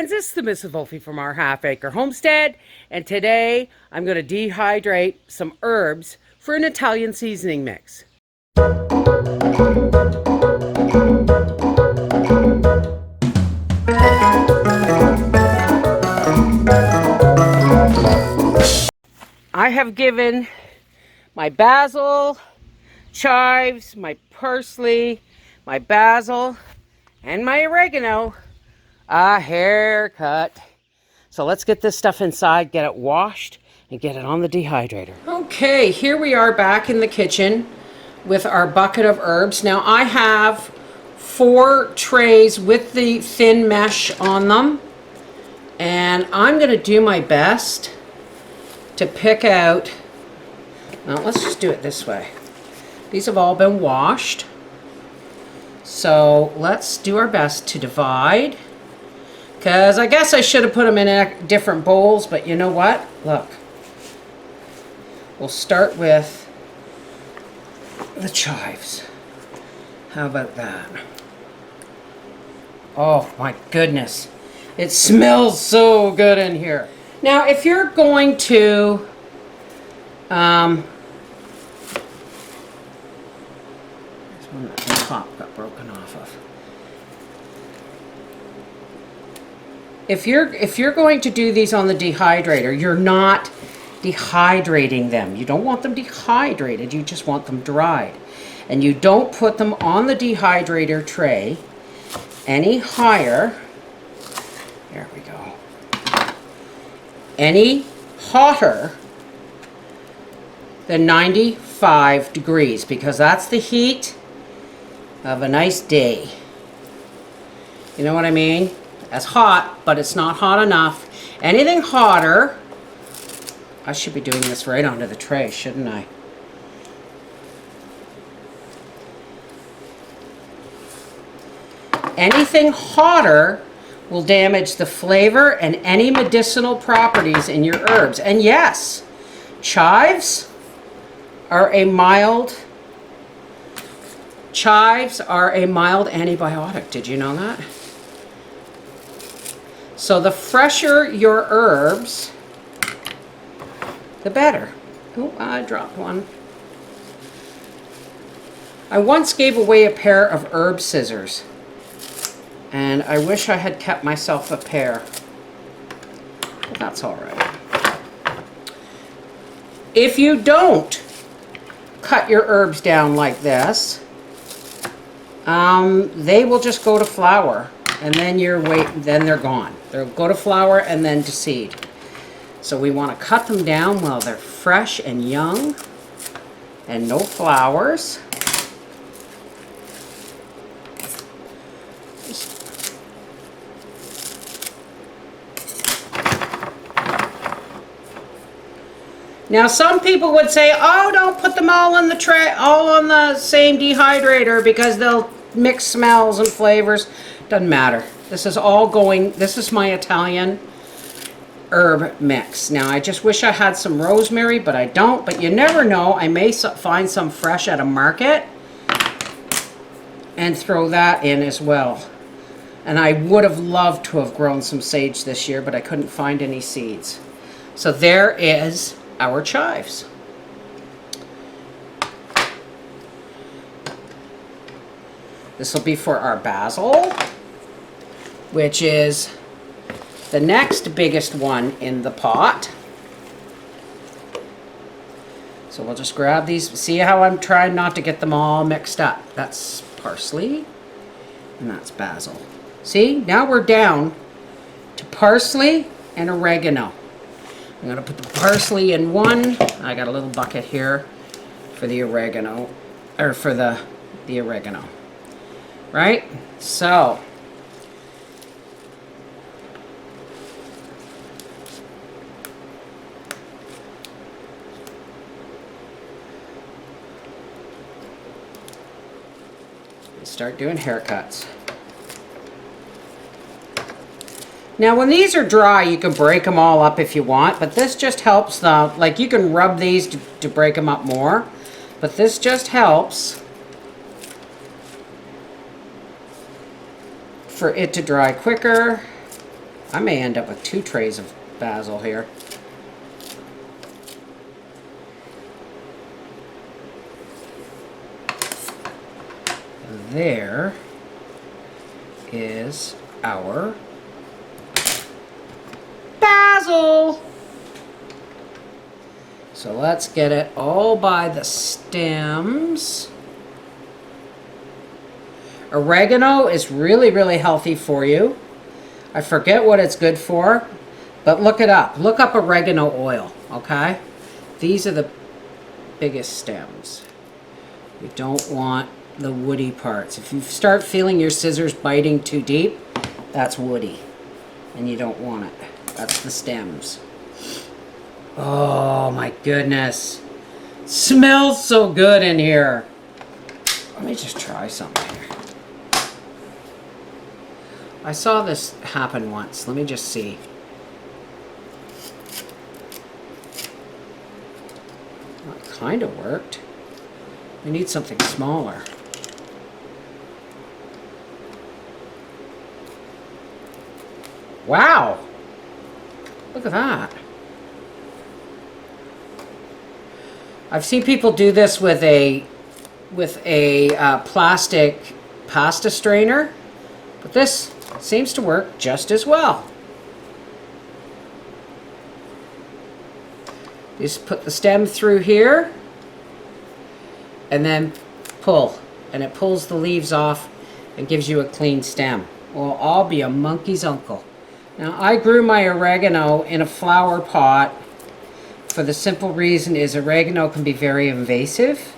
friends, it's the Mrs. Wolfie from our Half Acre Homestead, and today I'm going to dehydrate some herbs for an Italian seasoning mix. I have given my basil, chives, my parsley, my basil, and my oregano a haircut. So let's get this stuff inside, get it washed, and get it on the dehydrator. Okay, here we are back in the kitchen with our bucket of herbs. Now I have 4 trays with the thin mesh on them, and I'm going to do my best to pick out, well, let's just do it this way. These have all been washed. So let's do our best to divide, because I guess I should have put them in different bowls, but you know what? Look. We'll start with the chives. How about that? Oh my goodness. It smells so good in here. Now, if you're going to there's one that the top got broken off of. If you're going to do these on the dehydrator, you're not dehydrating them. You don't want them dehydrated, you just want them dried. And you don't put them on the dehydrator tray any higher, there we go, any hotter than 95 degrees, because that's the heat of a nice day. You know what I mean? That's hot, but it's not hot enough. Anything hotter, I should be doing this right onto the tray, shouldn't I? Anything hotter will damage the flavor and any medicinal properties in your herbs. And yes, chives are a mild antibiotic. Did you know that? So the fresher your herbs, the better. Oh, I dropped one. I once gave away a pair of herb scissors, and I wish I had kept myself a pair. But that's all right. If you don't cut your herbs down like this, they will just go to flower, and then then they're gone. They'll go to flower and then to seed. So we want to cut them down while they're fresh and young and no flowers. Now some people would say, oh, don't put them all on the tray, all on the same dehydrator, because they'll mix smells and flavors. Doesn't matter. This is all going, this is my Italian herb mix. Now I just wish I had some rosemary, but I don't. But you never know, I may find some fresh at a market and throw that in as well. And I would have loved to have grown some sage this year, but I couldn't find any seeds. So there is our chives. This will be for our basil, which is the next biggest one in the pot. So we'll just grab these. See how I'm trying not to get them all mixed up. That's parsley and that's basil. See, now we're down to parsley and oregano. I'm going to put the parsley in one. I got a little bucket here for the oregano, or for the oregano. Right? So start doing haircuts. Now when these are dry, you can break them all up if you want, but this just helps the, like you can rub these to break them up more, but this just helps for it to dry quicker. I may end up with 2 trays of basil here. There is our basil. So let's get it all by the stems. Oregano is really, really healthy for you. I forget what it's good for, but look it up. Look up oregano oil, okay? These are the biggest stems. You don't want the woody parts. If you start feeling your scissors biting too deep, that's woody, and you don't want it. That's the stems. Oh my goodness. Smells so good in here. Let me just try something here. I saw this happen once. Let me just see. Well, it kind of worked. We need something smaller. Wow. Look at that. I've seen people do this with a plastic pasta strainer, but this seems to work just as well. You just put the stem through here and then pull, and it pulls the leaves off and gives you a clean stem. Well, I'll be a monkey's uncle. Now, I grew my oregano in a flower pot for the simple reason is oregano can be very invasive,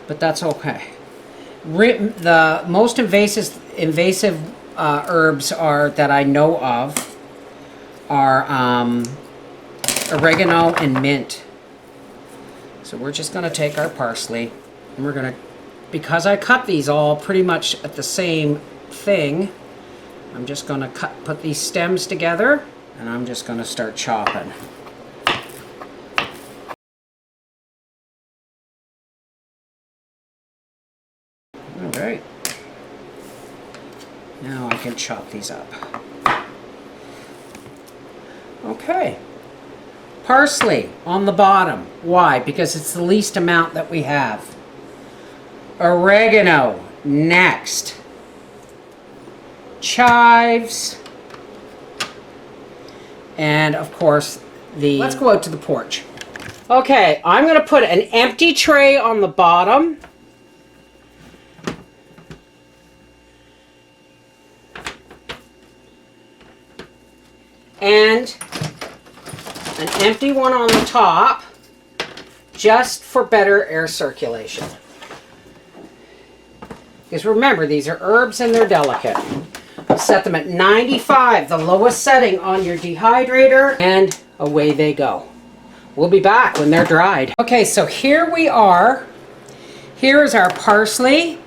but that's okay. The most invasive herbs that I know of are oregano and mint. So we're just going to take our parsley, and we're going to, because I cut these all pretty much at the same thing, I'm just going to put these stems together, and I'm just going to start chopping. All right. Now I can chop these up. Okay. Parsley on the bottom. Why? Because it's the least amount that we have. Oregano next. Chives. And of course, let's go out to the porch. Okay, I'm going to put an empty tray on the bottom. And an empty one on the top, just for better air circulation. Because remember, these are herbs and they're delicate. Set them at 95, the lowest setting on your dehydrator, and away they go. We'll be back when they're dried. Okay, so here we are. Here is our parsley,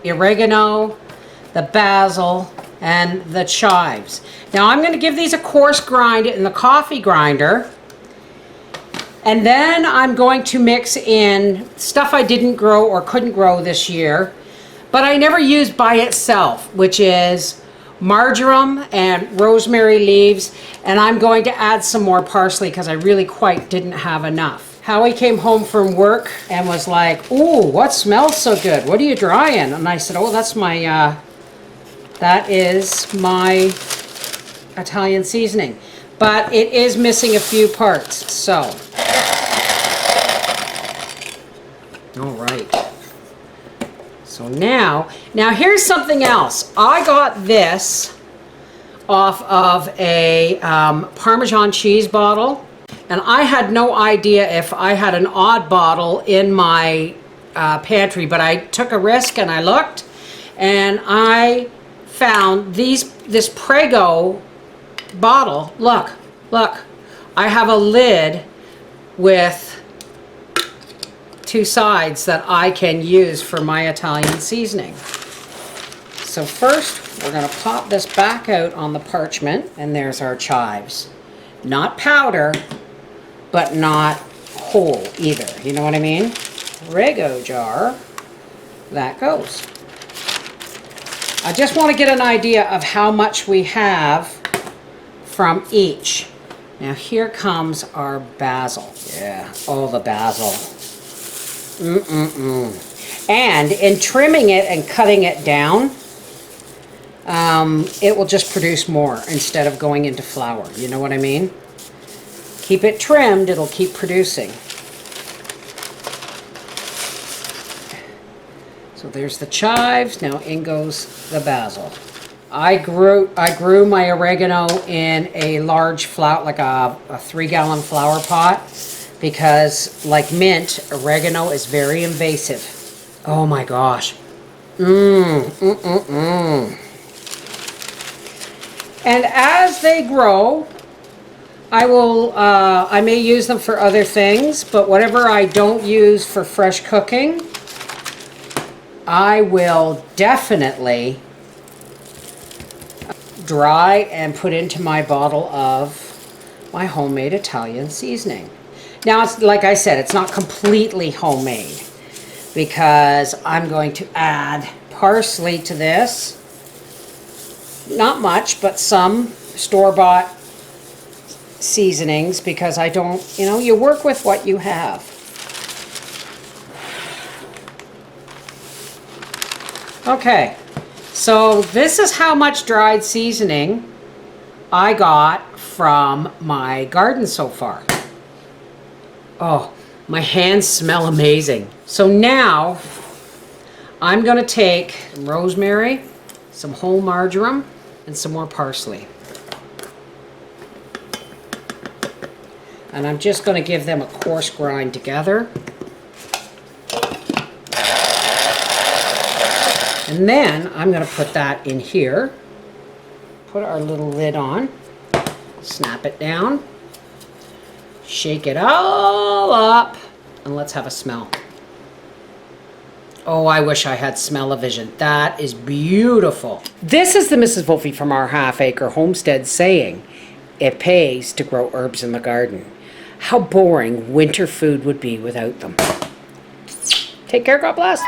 the oregano, the basil, and the chives. Now I'm going to give these a coarse grind in the coffee grinder, and then I'm going to mix in stuff I didn't grow or couldn't grow this year, but I never used by itself, which is marjoram and rosemary leaves, and I'm going to add some more parsley because I really quite didn't have enough. Howie came home from work and was like, "Ooh, what smells so good? What are you drying?" And I said, "Oh, that's my, that is my Italian seasoning." But it is missing a few parts, so. All right. So now here's something else. I got this off of a Parmesan cheese bottle, and I had no idea if I had an odd bottle in my pantry, but I took a risk and I looked, and I found this Prego bottle. Look, I have a lid with 2 sides that I can use for my Italian seasoning. So first, we're going to pop this back out on the parchment, and there's our chives. Not powder, but not whole either. You know what I mean? Prego jar. That goes. I just want to get an idea of how much we have from each. Now here comes our basil. Yeah, all the basil. And in trimming it and cutting it down, it will just produce more instead of going into flour. You know what I mean? Keep it trimmed, it'll keep producing. So there's the chives. Now in goes the basil. I grew my oregano in a large flour, like a 3-gallon flour pot, because like mint, oregano is very invasive. Oh my gosh. And as they grow, I may use them for other things, but whatever I don't use for fresh cooking, I will definitely dry and put into my bottle of my homemade Italian seasoning. Now, it's like I said, it's not completely homemade because I'm going to add parsley to this. Not much, but some store-bought seasonings because I don't, you work with what you have. Okay, so this is how much dried seasoning I got from my garden so far. Oh, my hands smell amazing. So now I'm going to take some rosemary, some whole marjoram, and some more parsley. And I'm just going to give them a coarse grind together. And then I'm going to put that in here. Put our little lid on. Snap it down. Shake it all up. And let's have a smell. Oh, I wish I had smell-o-vision. That is beautiful. This is the Mrs. Wolfie from our half-acre homestead saying, it pays to grow herbs in the garden. How boring winter food would be without them. Take care, God bless.